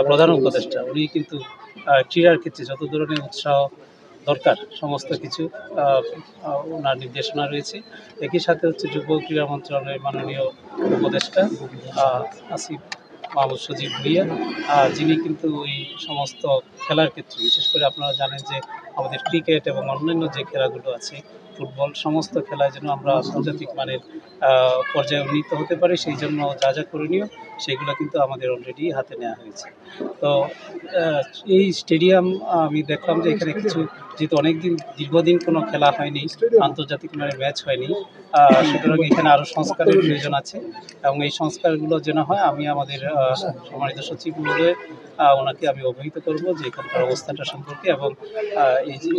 প্রধান উপদেষ্টা উনি কিন্তু ক্রীড়ার ক্ষেত্রে যত ধরনের উৎসাহ দরকার সমস্ত কিছু ওনার নির্দেশনা রয়েছে। একই সাথে হচ্ছে যুব ক্রীড়া মন্ত্রণালয়ের মাননীয় উপদেষ্টা আসিফ মাহমুদ সজীব ভুঁইয়া, যিনি কিন্তু ওই সমস্ত খেলার ক্ষেত্রে বিশেষ করে আপনারা জানেন যে আমাদের ক্রিকেট এবং অন্যান্য যে খেলাগুলো আছে ফুটবল সমস্ত খেলায় যেন আমরা আন্তর্জাতিক মানের পর্যায়ে উন্নীত হতে পারি সেই জন্য যা যা করণীয় সেগুলো কিন্তু আমাদের অলরেডি হাতে নেওয়া হয়েছে। তো এই স্টেডিয়াম আমি দেখলাম যে এখানে কিছু যেহেতু অনেকদিন দীর্ঘদিন কোনো খেলা হয়নি, আন্তর্জাতিক মানের ম্যাচ হয়নি, সুতরাং এখানে আরও সংস্কারের প্রয়োজন আছে এবং এই সংস্কারগুলো যেন হয় আমি আমাদের সম্মানিত সচিব মহোদয় ওনাকে আমি অবহিত করব যে এখানকার অবস্থাটা সম্পর্কে এবং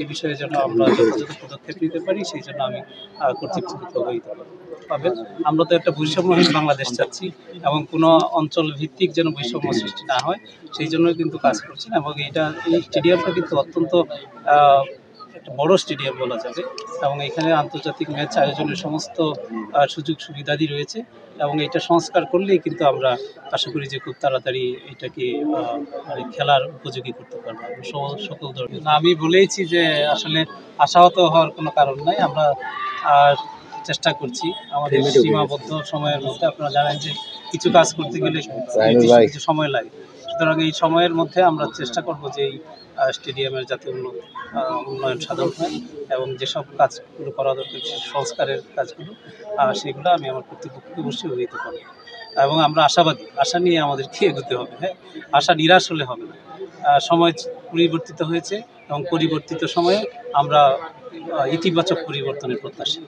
এই বিষয়ে যেন আমরা যথাযথ পদক্ষেপ নিতে পারি সেই জন্য আমি কর্তৃপক্ষকে অবহিত পাবেন। আমরা তো একটা বৈষম্যহীন বাংলাদেশ চাচ্ছি এবং কোনো অঞ্চল ভিত্তিক যেন বৈষম্য সৃষ্টি না হয় সেই জন্যই কিন্তু কাজ করছেন এবং এই স্টেডিয়ামটা কিন্তু অত্যন্ত একটা বড় স্টেডিয়াম বলা যাবে এবং এখানে আন্তর্জাতিক ম্যাচ আয়োজনের সমস্ত সুযোগ সুবিধাদি রয়েছে এবং এটা সংস্কার করলেই কিন্তু আমরা আশা করি যে খুব তাড়াতাড়ি এটাকে মানে খেলার উপযোগী করতে পারবো সকল ধরনের। আমি বলেইছি যে আসলে আশাহত হওয়ার কোনো কারণ নাই, আমরা চেষ্টা করছি আমাদের সীমাবদ্ধ সময়ের মধ্যে। আপনারা জানেন যে কিছু কাজ করতে গেলে কিছু সময় লাগে, সুতরাং এই সময়ের মধ্যে আমরা চেষ্টা করব যে এই স্টেডিয়ামের যাতে উন্নয়ন সাধন হয় এবং যেসব কাজগুলো করা দরকার সংস্কারের কাজগুলো সেগুলো আমি আমার কর্তৃপক্ষকে অবশ্যই অবহিত করব এবং আমরা আশাবাদী, আশা নিয়ে আমাদেরকে এগোতে হবে। হ্যাঁ, আশা নিরাশ হলে হবে না। সময় পরিবর্তিত হয়েছে এবং পরিবর্তিত সময়ে আমরা ইতিবাচক পরিবর্তনের প্রত্যাশী।